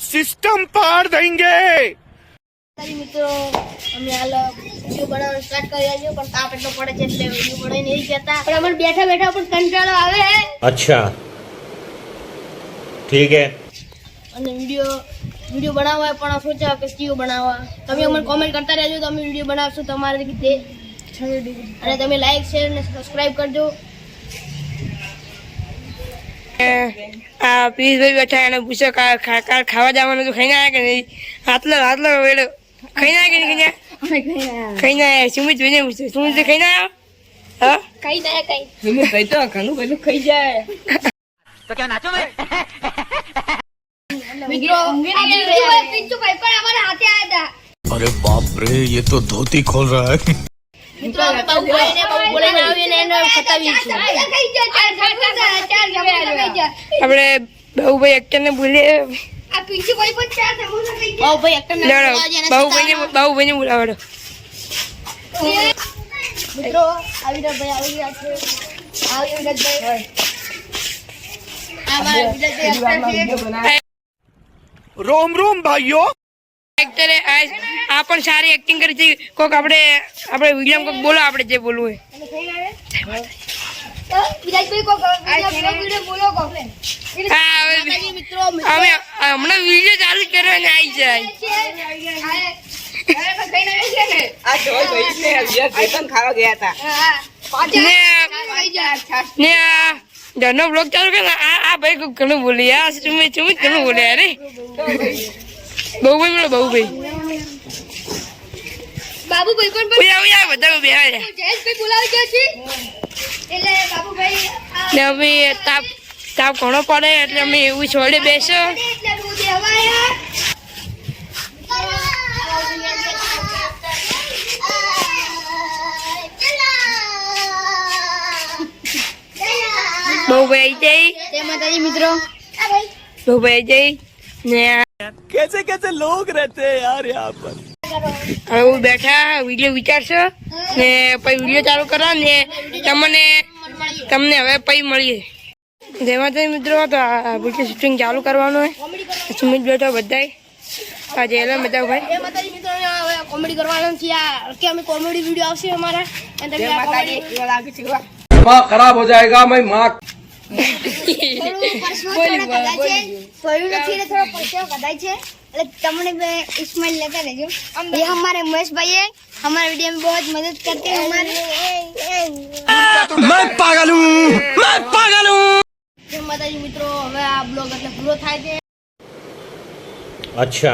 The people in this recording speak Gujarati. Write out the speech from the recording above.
सिस्टम पार देंगे। મિત્રો અમે હાલ વિડિયો બનાવવાનું સ્ટાર્ટ કરી રહ્યા છીએ, પણ તાપ એટલો પડે છે એટલે વિડિયો બનાવી નહીં જતા, પણ અમને બેઠા બેઠા પણ કંટાળો આવે છે। अच्छा ठीक है। અને વિડિયો બનાવવા પણ સોચ્યા કે સ્ટીવ બનાવવા, તમે અમને કોમેન્ટ કરતા રહેજો તો અમે વિડિયો બનાવશું તમારી રીતે, અને તમે લાઈક શેર અને સબસ્ક્રાઇબ કરજો। આ પીસભાઈ બેઠા એને પૂછો ખાવા જવાનું તો ખાઈને આવ્યા કે નહીં? આટલો વેળો ખાઈને આવ્યા કે નહીં? ખાઈને આવ્યા। સુમિત જોઈને પૂછો, સુમિત ખાઈને આવ્યા? હા કઈ ના કઈ સુમિત ભાઈ તો ઘણું બધું ખાઈ જાય तो क्या नाचो भाई? મિત્રો પિન્ટુ ભાઈ પણ અમારા હાથે આવ્યા હતા। अरे बाप रे, ये तो धोती खोल रहा है। મિત્રો બાબુ ભાઈ ને બાબુ બોલાઈને આવીને એને ખતાવી છે। આપણે બાબુભાઈ એક્ટર ને બોલીએ। આ પિન્ટુ ભાઈ પણ ચાર સમોસા ખાઈ ગયા। બાબુભાઈ એક્ટર ને બાબુભાઈ ને બોલાવડો। મિત્રો આવી રહ્યા ભાઈ આવી ગયા છે, આવી રહ્યા ભાઈ અમારા વિડિયો એક્ટર છે। रोम रोम भाइयों। એક્ટરે આ પણ સારી એક્ટિંગ કરી છે। કોક આપણે વિડીયો કોક બોલો, આપણે જે બોલવું હોય। વિરાજભાઈ કો વિડિયો બોલો કો હા મિત્રો અમે હમણાં વિડીયો ચાલુ કર્યો ને આવી જાય। ને આ ઘરનો બ્લોગ ચાલુ કરે ને આ ભાઈ કોક ઘણું બોલી, આ સુમિત ઘણું બોલે। અરે બાબુભાઈ બોલો, બાબુભાઈ બાબુભાઈ પણ બધા બેહાડ્યા। જયેશભાઈ બોલાવી ગયા છે એટલે બાબુભાઈ ને અમે તાપ ઘણો પડે એટલે અમે એવું છોડે બેસો। એટલે રોજે હવાયા બાબુભાઈ આવી જાય, જય માતાજી મિત્રો। બાબુભાઈ આવી જાય ને कैसे कैसे लोग रहते हैं यार यहाँ पर। હવે હું બેઠા વિડીયો વિચારશો ને પછી વિડીયો ચાલુ કરવા ને તમને હવે પછી મળીએ। જય માતાજી મિત્રો, તો આ વિડીયો શૂટિંગ ચાલુ કરવાનું હોય। સુમિત બેઠો બધાય આજે એલા બધા ભાઈ જય માતાજી મિત્રો, હવે કોમેડી કરવાનું છે। આ કે અમે કોમેડી વિડિયો આવશે અમારા, અને તમે આ કોમેડી खराब हो जाएगा मैं माँ इस्माइल लेकर लेजो। ये हमारे महेश भाई है, हमारे वीडियो में बहुत मदद करते हैं हमारे। मैं पागल हूँ। जय माताजी મિત્રો, હવે આ બ્લોગ એટલે પૂરો થાય છે। अच्छा